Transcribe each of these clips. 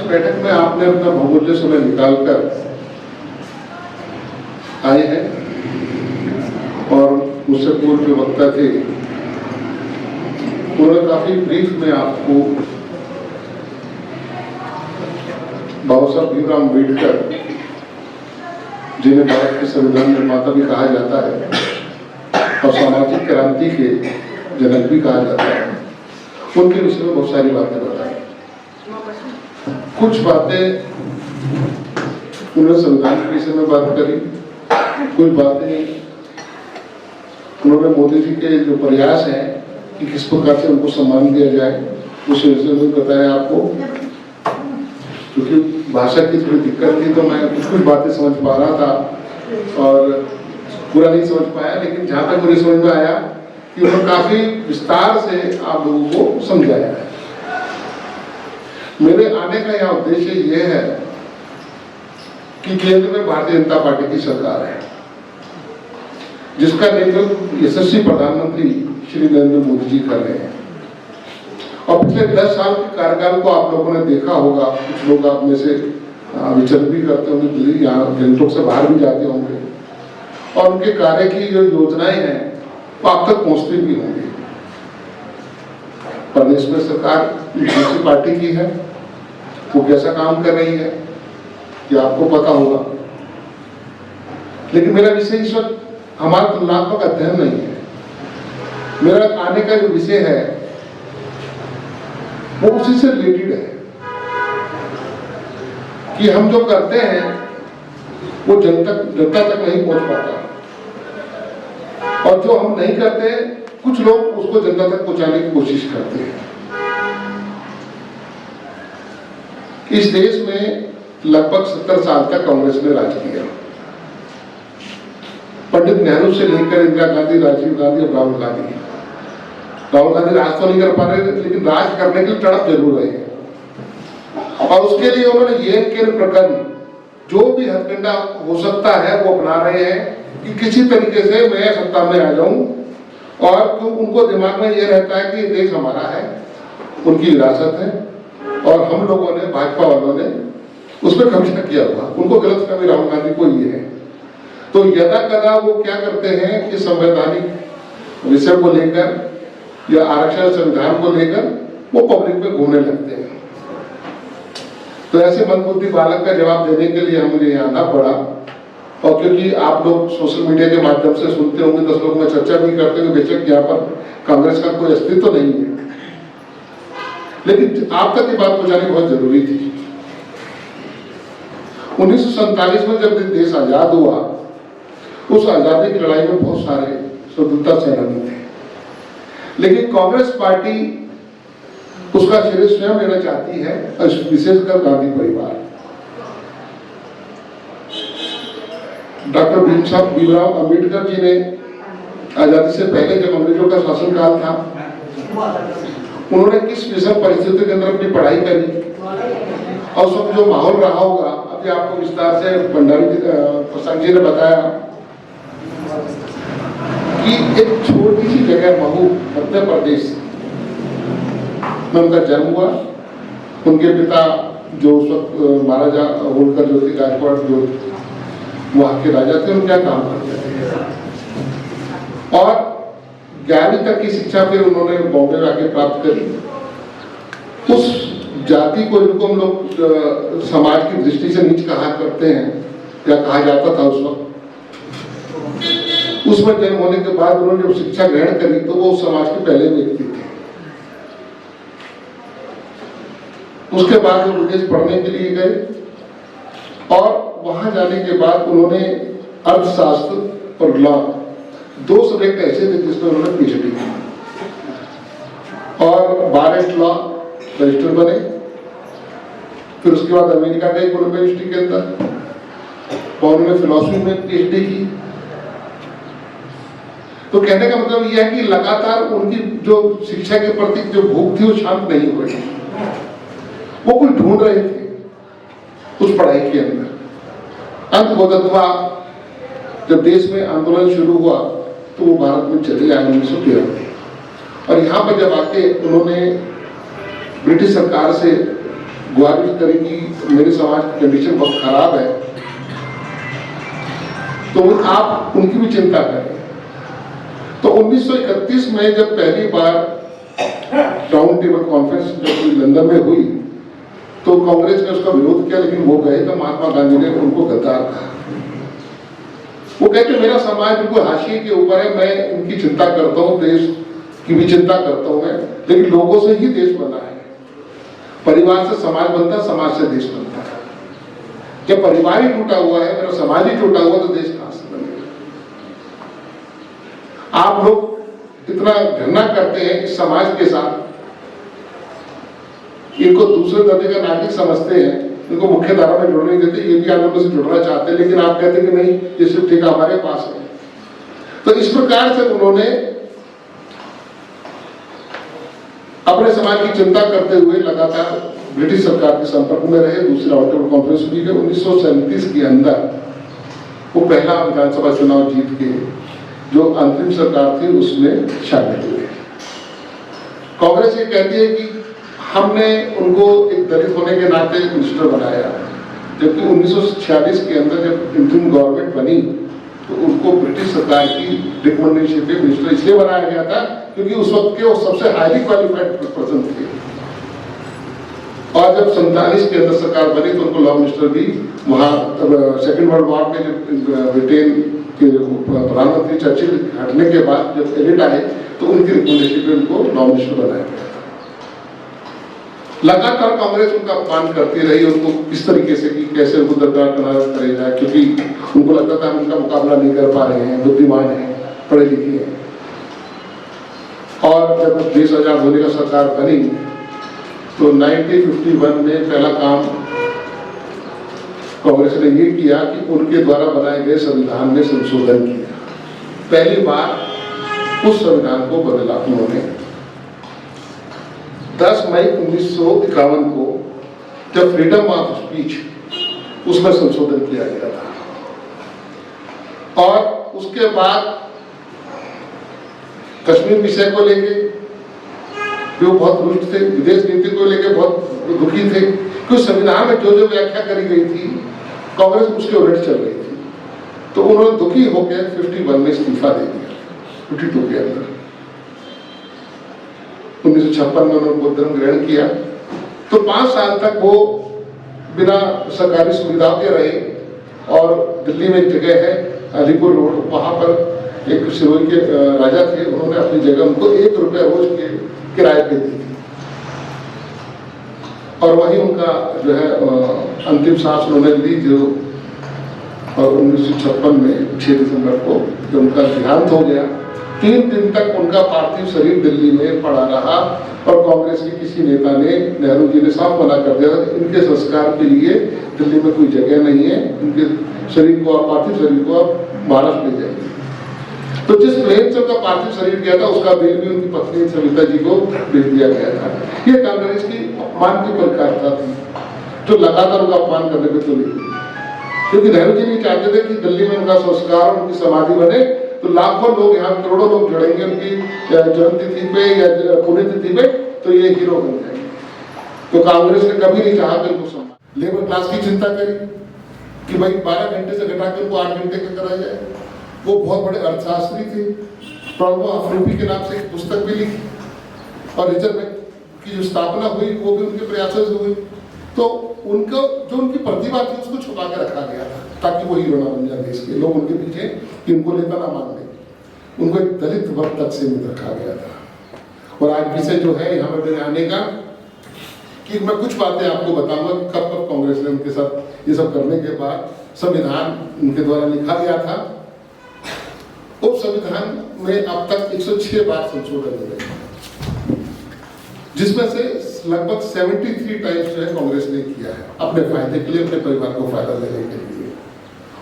बैठक में आपने अपना बहुमूल्य समय निकालकर आए हैं और मुझसे पूर्व जो वक्ता थे उन्होंने काफी ब्रीफ में आपको बाबा साहब भीमराव अम्बेडकर, जिन्हें भारत के संविधान निर्माता भी कहा जाता है और सामाजिक क्रांति के जनक भी कहा जाता है, उनके विषय में बहुत सारी बातें बताई। कुछ बातें उन्होंने संविधान के विषय में बात करी, कुछ बातें उन्होंने मोदी जी के जो प्रयास हैं कि किस प्रकार से उनको सम्मान दिया जाए उस विषय में बताया आपको। क्योंकि भाषा की थोड़ी दिक्कत थी तो मैं कुछ बातें समझ पा रहा था और पूरा नहीं समझ पाया, लेकिन जहाँ तक मुझे समझ में आया कि उन्होंने काफी विस्तार से आप लोगों को समझाया है। मेरे आने का यह उद्देश्य यह है कि केंद्र में भारतीय जनता पार्टी की सरकार है, जिसका नेतृत्व यशस्वी प्रधानमंत्री श्री नरेंद्र मोदी जी कर रहे हैं। और पिछले 10 साल के कार्यकाल को आप लोगों ने देखा होगा, कुछ लोग आप में से विचरण भी करते होंगे, दिल्ली यहाँ गंगटोक से बाहर भी जाते होंगे, और उनके कार्य की जो योजनाएं हैं वो आप तक पहुंचती भी होंगी। प्रदेश में सरकार दूसरी पार्टी की है, वो कैसा काम कर रही है ये आपको पता होगा। लेकिन मेरा विषय इस वक्त हमारा तुलनात्मक अध्ययन नहीं है। मेरा आने का जो विषय है वो उसी से रिलेटेड है कि हम जो करते हैं वो जनता तक नहीं पहुंच पाता, और जो हम नहीं करते कुछ लोग उसको जनता तक पहुंचाने की कोशिश करते हैं। इस देश में लगभग 70 साल तक कांग्रेस ने राज किया। पंडित नेहरू से लेकर इंदिरा गांधी, राजीव गांधी और राहुल गांधी राज तो नहीं कर पा रहे, लेकिन राज करने के लिए तड़प जरूर रहे हैं। और उसके लिए उन्होंने ये केंद्र प्रकरण जो भी हथकंडा हो सकता है वो अपना रहे हैं कि किसी तरीके से मैं सत्ता में आ जाऊं, और क्यों उनको दिमाग में ये रहता है कि देश हमारा है, उनकी विरासत है, और हम लोगों ने, भाजपा वालों ने उस पर कब्जा किया हुआ। उनको गलतफहमी राहुल गांधी को ये है। तो यदा कदा वो क्या करते हैं कि संवैधानिक विषय को लेकर या आरक्षण संविधान को लेकर वो पब्लिक में घूमने लगते हैं। तो ऐसे मंदबुद्धि बालक का जवाब देने के लिए मुझे यहाँ आना पड़ा। और क्योंकि आप लोग सोशल मीडिया के माध्यम से सुनते होंगे, 10 लोग में चर्चा भी करते हैं, बेशक यहाँ पर कांग्रेस का कोई अस्तित्व तो नहीं है, लेकिन आप तक ये बात पहुंचानी बहुत जरूरी थी। 1947 में जब देश आजाद हुआ, उस आजादी की लड़ाई में बहुत सारे स्वतंत्रता सेनानी थे, लेकिन कांग्रेस पार्टी उसका श्रेय स्वयं लेना चाहती है, विशेषकर गांधी परिवार। डॉक्टर भीमराव अम्बेडकर जी ने आजादी से पहले जब अंग्रेजों का शासनकाल था, उन्होंने किस विषम परिस्थिति के अंदर अपनी पढ़ाई करी, और उस वक्त जो माहौल रहा होगा अभी आपको विस्तार से भंडारी प्रसाद जी ने बताया कि एक छोटी सी जगह महू मध्य प्रदेश में उनका जन्म हुआ। उनके पिता जो उस वक्त महाराजा होलकर जो थे, गायकवाड़ जो वहां के राजा थे, उन्होंने क्या काम करते थे, और 11वीं तक की शिक्षा फिर उन्होंने बॉम्बे में आके प्राप्त करी। उस जाति को, जिनको हम लोग समाज की दृष्टि से नीच कहा करते हैं, क्या कहा जाता था उस वक्त, उसमें जन्म होने के बाद उन्होंने जब शिक्षा ग्रहण करी तो वो समाज के पहले व्यक्ति थे। उसके बाद वो विदेश पढ़ने के लिए गए, और वहां जाने के बाद उन्होंने अर्थशास्त्र और लॉ 2 सब्जेक्ट ऐसे थे जिसमें उन्होंने पीएचडी की, और बार एट लॉ रजिस्टर बने। फिर उसके बाद अमेरिका गए कोलंबिया यूनिवर्सिटी के अंदर, और उन्होंने फिलॉसफी में पीएचडी की। तो कहने का मतलब यह है कि लगातार उनकी जो शिक्षा के प्रति जो भूख थी वो शांत नहीं हो रही, वो कुछ ढूंढ रहे थे उस पढ़ाई के अंदर। अंततः जब देश में आंदोलन शुरू हुआ तो वो भारत में चले आए 1913 में, और यहाँ पर जब आके उन्होंने ब्रिटिश सरकार से गुहारिश करी कि मेरे समाज की कंडीशन बहुत खराब है, तो आप उनकी भी चिंता करें। तो 1931 में जब पहली बार राउंड टेबल कॉन्फ्रेंस जब लंदन में हुई तो कांग्रेस ने उसका विरोध किया, लेकिन वो गए तो महात्मा गांधी ने उनको गद्दार कहा। वो कहते मेरा समाज बिल्कुल हाशिए के ऊपर है, मैं इनकी चिंता करता हूँ, देश की भी चिंता करता हूँ मैं, लेकिन लोगों से ही देश बना है। परिवार से समाज बनता है, समाज से देश बनता है। जब परिवार ही टूटा हुआ है, मेरा समाज ही टूटा हुआ, तो देश कहां से बनेगा? आप लोग इतना घृणा करते हैं इस समाज के साथ, इनको दूसरे दर्जे का नागरिक समझते हैं, इनको मुख्य धारा में जुड़ने नहीं देते, ये भी आंदोलन से जुड़ना चाहते हैं, लेकिन आप कहते हैं कि नहीं, ये सिर्फ ठेका हमारे पास है। तो इस प्रकार से उन्होंने अपने समाज की चिंता करते हुए लगातार ब्रिटिश सरकार के संपर्क में रहे। दूसरी राउंड टेबल कॉन्फ्रेंस हुई है 1937 के अंदर, वो पहला विधानसभा चुनाव जीत के जो अंतरिम सरकार थी उसमें शामिल हुए। कांग्रेस ये कहती है कि हमने उनको एक दलित होने के नाते मिनिस्टर बनाया, जबकि 1946 के अंदर जब इंटरिम गवर्नमेंट बनी तो उनको ब्रिटिश सरकार की रिकमेंडेशन पे मिनिस्टर इसलिए बनाया गया था क्योंकि उस वक्त के वो सबसे हाईली क्वालिफाइड पर्सन थे। और जब 47 के अंदर सरकार बनी तो उनको लॉ मिनिस्टर भी वहाँ सेकेंड वर्ल्ड वॉर में जब ब्रिटेन के प्रधानमंत्री चर्चिल हटने के बाद जब एलिट आए तो उनकी रिकमेंडेशन पे उनको लॉ मिनिस्टर बनाया गया। लगातार कांग्रेस उनका अपमान करती रही, उनको किस तरीके से कि कैसे उनको दरबार करे जाए, क्योंकि उनको लगता था हम उनका मुकाबला नहीं कर पा रहे हैं, बुद्धिमान हैं, पढ़े लिखे हैं। और जब देश आजाद होने का सरकार बनी तो 1951 में पहला काम कांग्रेस ने ये किया कि उनके द्वारा बनाए गए संविधान में संशोधन किया। पहली बार उस संविधान को बदला उन्होंने। 10 मई 1951 को जब फ्रीडम ऑफ स्पीच उसमें संशोधन किया गया था। और उसके बाद कश्मीर विषय को लेके जो बहुत रुष्ट थे, विदेश नीति को लेके बहुत दुखी थे कि संविधान में जो जो व्याख्या करी गई थी कांग्रेस उसके उलट चल रही थी। तो उन्होंने दुखी होकर 51 में इस्तीफा दे दिया, 52 के अंदर। 1956 में उन्होंने बुद्ध धर्म ग्रहण किया। तो 5 साल तक वो बिना सरकारी सुविधाओं के रहे। और दिल्ली में एक जगह है अलीपुर रोड, वहां पर एक सिरोही के राजा थे, उन्होंने अपनी जगह उनको 1 रुपया रोज के किराए पे दी थी। और वही उनका जो है अंतिम सांस उन्होंने ली, जो और 1956 में 6 दिसंबर को जब उनका देहांत हो गया। 3 दिन तक उनका पार्थिव शरीर दिल्ली में पड़ा रहा और कांग्रेस के किसी नेता ने, नेहरू जी ने साफ मना कर दिया कि इनके संस्कार के लिए दिल्ली में कोई जगह नहीं है, इनके शरीर को, पार्थिव शरीर को आप महाराष्ट्र ले जाएंगे। तो जिस प्लेन से उनका पार्थिव शरीर गया था उसका बिल भी उनकी पत्नी सविता जी को भेज दिया गया था। ये कांग्रेस की अपमान की परिकारिता थी जो लगातार उनका अपमान करने पर तुली, क्योंकि नेहरू जी नहीं चाहते थे कि दिल्ली में उनका संस्कार, उनकी समाधि बने तो लाखों लोग यहाँ, करोड़ों लोग जुड़ेंगे उनकी जन्मतिथि पे या पुण्यतिथि पे, तो ये हीरो बन जाएंगे। तो कांग्रेस ने कभी नहीं चाहा कि उनको सम्मान। लेबर क्लास की चिंता करी कि भाई 12 घंटे से घटाकर उनको 8 घंटे का कराया जाए। वो बहुत बड़े अर्थशास्त्री थे, प्रॉब्लम अफ्रीपी के नाम से एक पुस्तक भी लिखी और रिजर्व बैंक की जो स्थापना हुई वो भी उनके प्रयासों से हुई। तो उनको जो उनकी प्रतिभा थी उसको छुपा के रखा गया था ताकि वो हीरो ना बन जाए देश के लोग उनके पीछे, कि उनको नेता ना मान ले। उनको एक दलित वर्ग तक सीमित रखा गया था। और आज विषय जो है यहाँ पर आने का कि मैं कुछ बातें आपको बताऊंगा कि कब कब कांग्रेस ने उनके साथ ये सब करने के बाद संविधान उनके द्वारा लिखा गया था। उस संविधान में अब तक 106 बार संशोधन हुए, जिसमें से लगभग 73 टाइम्स जो है कांग्रेस ने किया है अपने फायदे के लिए, अपने परिवार को फायदा देने के लिए।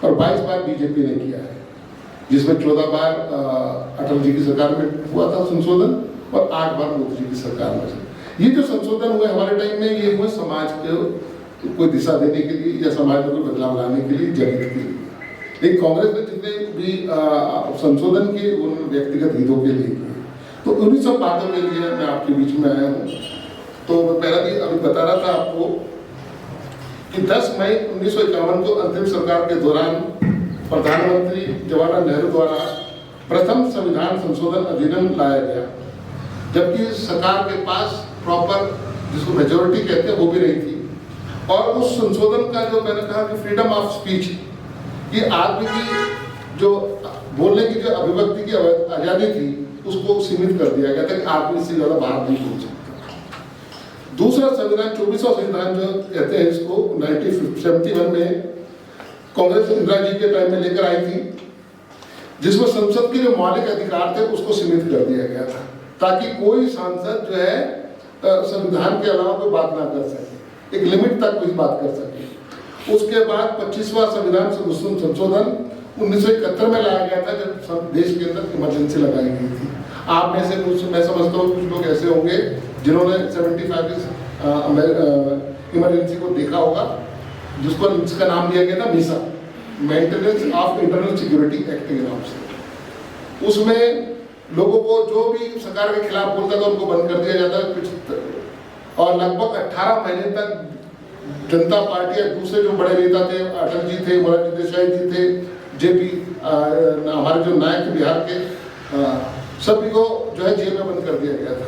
और 22 बार बीजेपी ने किया है, जिसमें 14 बार अटल जी की सरकार में हुआ था संशोधन और 8 बार मोदी जी की सरकार में। ये जो संशोधन हुए हमारे टाइम में, ये हुए समाज को कोई दिशा देने के लिए या समाज में कोई बदलाव लाने के लिए, जनहित के लिए। लेकिन कांग्रेस ने जितने भी संशोधन किए उन्होंने व्यक्तिगत हितों के लिए किए। तो उन्हीं सब बातों के लिए मैं आपके बीच में आया हूँ। तो मैं पहला भी अभी बता रहा था आपको कि 10 मई 1951 को अंतिम सरकार के दौरान प्रधानमंत्री जवाहरलाल नेहरू द्वारा प्रथम संविधान संशोधन अधिनियम लाया गया, जबकि सरकार के पास प्रॉपर जिसको मेजोरिटी कहते हैं वो भी नहीं थी। और उस संशोधन का जो मैंने कहा कि फ्रीडम ऑफ स्पीच, कि आदमी की जो बोलने की जो अभिव्यक्ति की आजादी थी उसको सीमित कर दिया गया था कि आदमी इससे ज्यादा बाहर नहीं बोल सकता। दूसरा संविधान 24वां संविधान जो कहते हैं इसको 1971 में कांग्रेस इंदिरा जी के टाइम में लेकर आई थी, जिसमें संसद के जो मौलिक अधिकार थे उसको सीमित कर दिया गया था, ताकि कोई सांसद जो है संविधान के अलावा कोई बात ना कर सके, एक लिमिट तक कोई बात कर सके। उसके बाद 25वां संविधान संशोधन 1971 में लाया गया था, जब देश के अंदर इमरजेंसी लगाई गई थी। आप में से कुछ, मैं समझता हूँ कुछ लोग ऐसे होंगे जिन्होंने 75 इमरजेंसी को देखा होगा, जिसका नाम दिया गया था Misa, maintenance of internal security act के नाम से। उसमें लोगों को जो भी सरकार के खिलाफ बोलता था उनको बंद कर दिया जाता, और लगभग 18 महीने तक जनता पार्टी या दूसरे जो बड़े नेता थे, अटल जी थे, मोरारजी देसाई जी थे, जेपी हमारे जो नायक बिहार के, सभी को जो है जेल में बंद कर दिया गया था।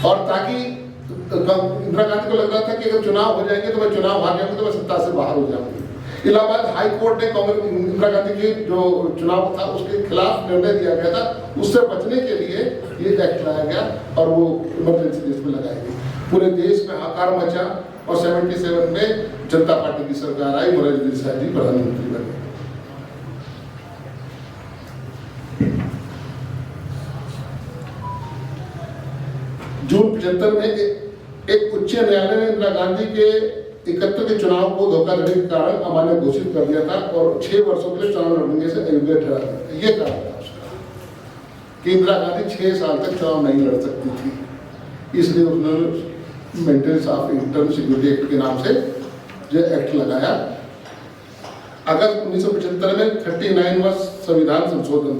और ताकि इंदिरा गांधी को लग रहा था कि अगर चुनाव हो जाएंगे तो मैं चुनाव हार जाऊंगी तो मैं सत्ता से बाहर हो जाऊंगी। इलाहाबाद हाई कोर्ट ने कांग्रेस इंदिरा गांधी के जो चुनाव था उसके खिलाफ निर्णय दिया गया था, उससे बचने के लिए ये एक्ट लाया गया और वो इमरजेंसी देश में लगाई गई। पूरे देश में हाहाकार मचा और 77 में जनता पार्टी की सरकार आई, मोरारजी देसाई जी प्रधानमंत्री बने। जून 75 में एक उच्च न्यायालय ने इंदिरा गांधी के 71 के चुनाव को धोखाधड़ी के कारण अमान्य घोषित कर दिया था और 6 वर्षों के लिए चुनाव लड़ने से अयोग्य ठहरा दिया था। ये कारण था उसका कि इंदिरा गांधी 6 साल तक चुनाव नहीं लड़ सकती थी, इसलिए उन्होंने maintenance of internal security act के नाम से जो एक्ट लगाया। अगस्त 1975 में 39वां संविधान संशोधन,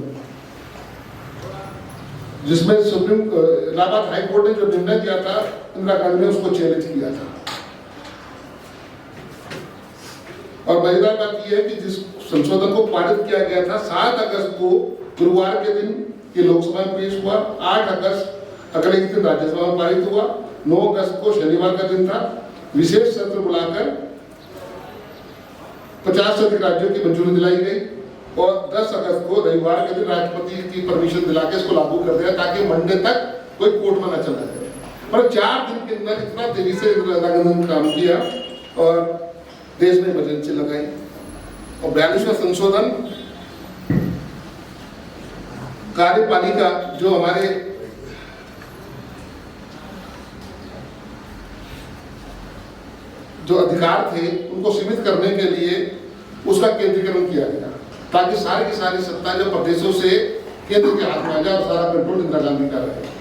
जिसमें सुप्रीम इलाहाबाद हाई कोर्ट ने जो निर्णय दिया था, इंदिरा गांधी ने उसको चैलेंज किया था। और मजेदार बात यह है कि जिस संशोधन को पारित किया गया था 7 अगस्त को गुरुवार के दिन ये लोकसभा में पेश हुआ, 8 अगस्त अगले दिन राज्यसभा में पारित हुआ, 9 अगस्त को शनिवार का दिन था, विशेष सत्र बुलाकर 50 से अधिक राज्यों की मंजूरी दिलाई गई और 10 अगस्त को रविवार के दिन राष्ट्रपति की परमिशन दिला के इसको लागू कर दिया, ताकि मंडे तक कोई कोर्ट में न चला जाए। पर 4 दिन के अंदर इतना तेजी से इंदिरा गांधी ने काम किया और देश में इमरजेंसी लगाई। और 42वां संशोधन कार्यपालिका जो हमारे जो अधिकार थे उनको सीमित करने के लिए उसका केंद्रीकरण किया गया, ताकि सारी की सारी सत्ता जो प्रदेशों से केंद्र के हाथ में आ जाए और सारा कंट्रोल इंदिरा गांधी का रहे।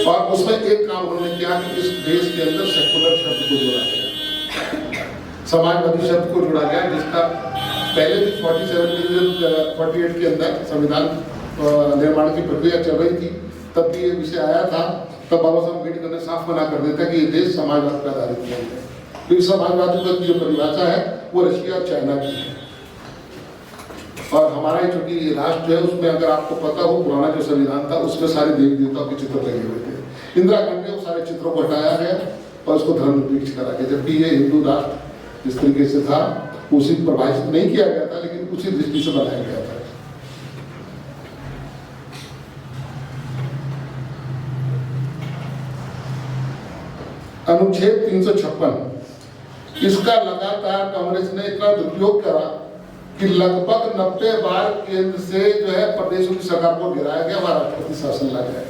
और उसमें एक काम उन्होंने किया कि इस देश के अंदर सेकुलर शब्द को जोड़ा गया, समाजवादी शब्द को जोड़ा गया, जिसका पहले भी 48 के अंदर संविधान निर्माण की प्रक्रिया चल रही थी, तब भी ये विषय आया था। तब बाबा साहब अम्बेडकर ने साफ मना कर दिया था कि ये देश समाजवाद पर आधारित नहीं है, क्योंकि समाजवाद की जो परिभाषा है वो रशिया और चाइना की है। और हमारा ही चूंकि राष्ट्र है, उसमें अगर आपको पता हो पुराना जो संविधान था उसमें सारे देवी देवताओं के चित्र लगे हुए थे। इंदिरा गांधी ने वो सारे चित्रों को हटाया गया और उसको धर्म निरपेक्ष करा गया, जबकि ये हिंदू राष्ट्र जिस तरीके से था उसी प्रभावित नहीं किया गया था, लेकिन उसी दृष्टि से बनाया गया था। अनुच्छेद 356, इसका लगातार कांग्रेस ने इतना दुरुपयोग करा कि लगभग 90 बार केंद्र से जो है प्रदेशों की सरकार को गिराया गया, वह राष्ट्रपति शासन लाया गया।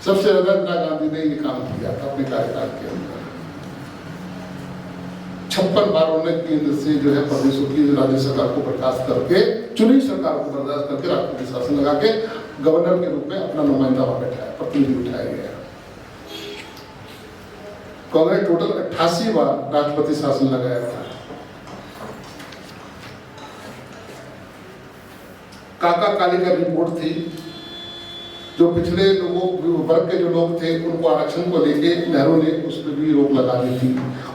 सबसे ज्यादा इंदिरा गांधी ने ये काम किया था अपने कार्यकाल के अंदर। 56 बार उन्होंने केंद्र से जो है प्रदेशों की राज्य सरकार को बर्खास्त करके, चुनी सरकार को बर्खास्त करके राष्ट्रपति शासन लगा के गवर्नर के रूप में अपना नुमाइंदा वहां बैठाया, प्रतिनिधि उठाया गया। कांग्रेस टोटल 88 बार राष्ट्रपति शासन लगाया था। काका काली का रिपोर्ट थी जो पिछड़े लोगों वर्ग के जो लोग थे उनको आरक्षण को लेके नेहरू ने उस पर भी रोक लगा दी थी।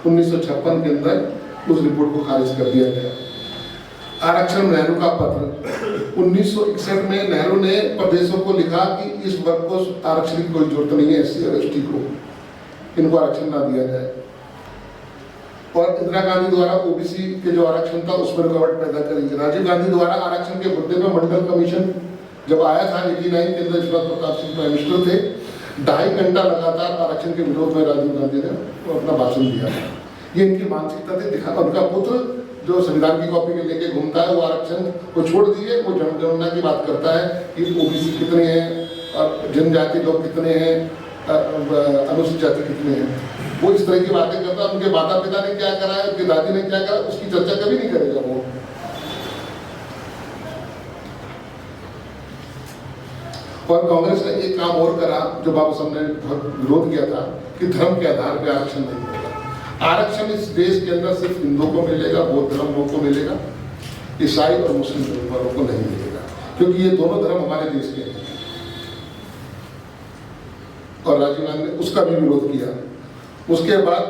1956 के अंदर उस रिपोर्ट को खारिज कर दिया गया। आरक्षण नेहरू का पत्र 1961 में नेहरू ने प्रदेशों को लिखा कि इस वर्ग को आरक्षण की कोई जरूरत नहीं है, SC और ST को इनको आरक्षण ना दिया जाए। और इंदिरा गांधी द्वारा OBC के जो आरक्षण था उसमें रुकावट पैदा करी। राजीव गांधी द्वारा आरक्षण के मुद्दे में मंडल कमीशन जब आया था 89 के अंदर, ईश्वर प्रताप सिंह प्राइम मिनिस्टर थे, 2.5 घंटा लगातार आरक्षण के विरोध में राजीव गांधी ने अपना भाषण दिया। ये इनकी मानसिकता थी। दिखा उनका पुत्र जो संविधान की कॉपी के लेके घूमता है वो आरक्षण को छोड़ दिए, वो जनगणना की बात करता है कि OBC कितने हैं और जनजाति लोग कितने हैं, अनुसूचित जाति कितने हैं। वो इस तरह की बातें करता है। उनके माता पिता ने क्या करा है, उनकी दादी ने क्या करा, उसकी चर्चा कभी नहीं करेगा वो। और कांग्रेस ने एक काम और करा जो बाबा साहब ने विरोध किया था कि धर्म के आधार पर आरक्षण नहीं मिलेगा। आरक्षण इस देश के अंदर सिर्फ हिंदुओं को मिलेगा, बौद्ध धर्म को मिलेगा, ईसाई और मुस्लिम धर्म को नहीं मिलेगा, क्योंकि ये दोनों धर्म हमारे देश के हैं। और राजीव गांधी ने उसका भी विरोध किया। उसके बाद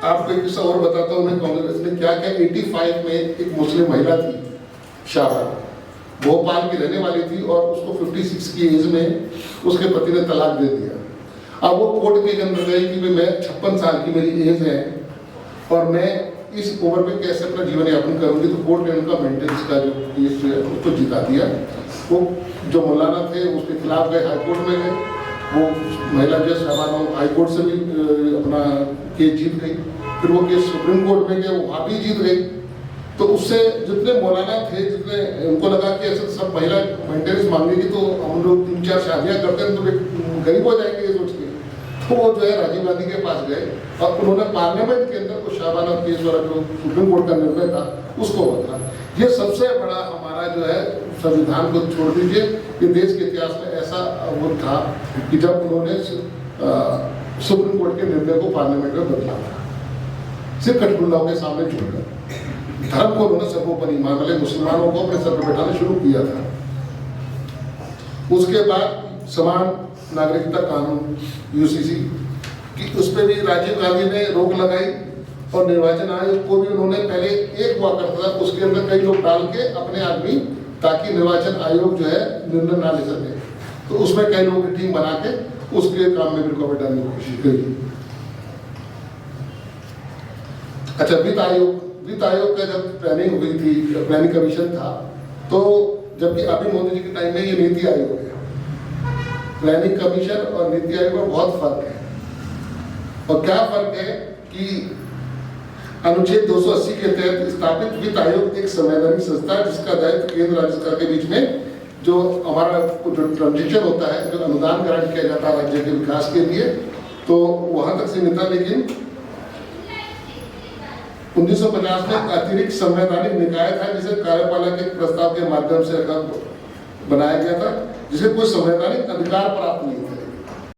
आपको एक किस्सा और बताता हूँ मैं, कांग्रेस ने क्या किया। 85 में एक मुस्लिम महिला थी, शाहबाज, भोपाल की रहने वाली थी और उसको 56 की एज में उसके पति ने तलाक दे दिया। अब वो कोर्ट के अंदर गई कि मैं 56 साल की मेरी एज है और मैं इस उम्र में कैसे अपना जीवन यापन करूंगी। तो कोर्ट ने उनका मेंटेनेंस का जो केस है उसको जिता दिया। वो जो मौलाना थे उसके खिलाफ गए, हाईकोर्ट में गए। वो महिला जज साहबान हाईकोर्ट से भी अपना केस जीत गई। फिर वो केस सुप्रीम कोर्ट में गए, वहाँ भी जीत गई। तो उससे जितने मौलाना थे, जितने उनको लगा कि ऐसे सब महिला मेंटेनेंस मांगेगी तो हम लोग 3-4 शादियाँ करते हैं तो गरीब हो जाएंगे ये सोच के। तो वो जो है राजीव गांधी के पास गए और उन्होंने पार्लियामेंट के अंदर वो शाहबाना केस वाला जो सुप्रीम कोर्ट का निर्णय था उसको बदला। ये सबसे बड़ा हमारा जो है, संविधान को छोड़ दीजिए, ये देश के इतिहास में ऐसा वो था कि जब उन्होंने सुप्रीम कोर्ट के निर्णय को पार्लियामेंट में बदला था, सिर्फ कठपुतलियों के सामने छोड़कर। धर्म को उन्होंने सर्वोपरि मान वाले मुसलमानों को अपने सर पर बैठाना शुरू किया था। उसके बाद समान नागरिकता कानून UCC कि उस पर भी राजीव गांधी ने रोक लगाई और निर्वाचन आयोग को भी उन्होंने पहले एक हुआ करता था, उसके अंदर कई लोग डाल के अपने आदमी, ताकि निर्वाचन आयोग जो है निर्णय ना ले सके। तो उसमें कई लोगों की टीम बना के उसके काम में भी रुकावट डालने की कोशिश करी। अच्छा, वित्त आयोग का जब प्लानिंग हुई थी, प्लानिंग कमीशन था, तो जबकि अभी मोदी जी के टाइम में ये नीति आयोग है। प्लानिंग कमीशन और नीति आयोग में बहुत फर्क है। और क्या फर्क है कि अनुच्छेद 280 के तहत स्थापित वित्त आयोग एक संवैधानिक संस्था है जिसका दायित्व केंद्र राज्य सरकार के बीच में जो हमारा जो ट्रांजिशन होता है, जो अनुदान ग्रांट किया जाता है राज्य के विकास के लिए, तो वहां तक सीमित था। लेकिन 1950 में एक अतिरिक्त संवैधानिक निकाय था जिसे कार्यपालक के प्रस्ताव के माध्यम से बनाया गया था, जिसे कोई संवैधानिक अधिकार प्राप्त नहीं थे।